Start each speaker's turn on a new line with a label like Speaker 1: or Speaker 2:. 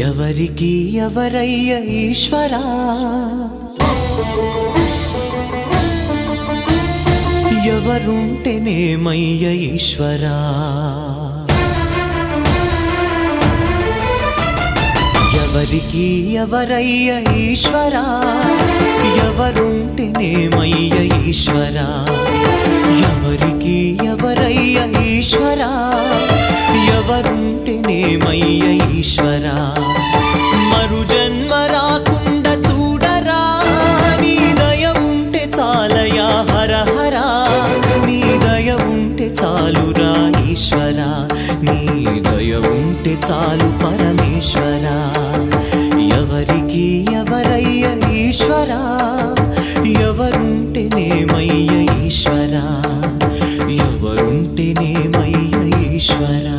Speaker 1: ఎవరికి ఎవరయ్య ఈశ్వరా ఎవరుంటేనేమయ్య ఈశ్వరా ఎవరికి ఎవరయ్య ఈశ్వరా ఎవరుంటేనేమయ్య ఈశ్వరా ఎవరికి ఎవరయ్య ఈశ్వరా ఎవరుంటేనేమయ్య ఈశ్వరా మరు జన్మ రాకుండా చూడరా నీ దయ ఉంటే చాలయా హర హర నీ దయ ఉంటే చాలురా ఈశ్వరా నీ దయ ఉంటే చాలు పరమేశ్వరా ఎవరికి ఎవరయ్య ఈశ్వరా ఎవరుంటేనేమయ్య ఈశ్వరా ఎవరుంటేనేమయ్య ఈశ్వరా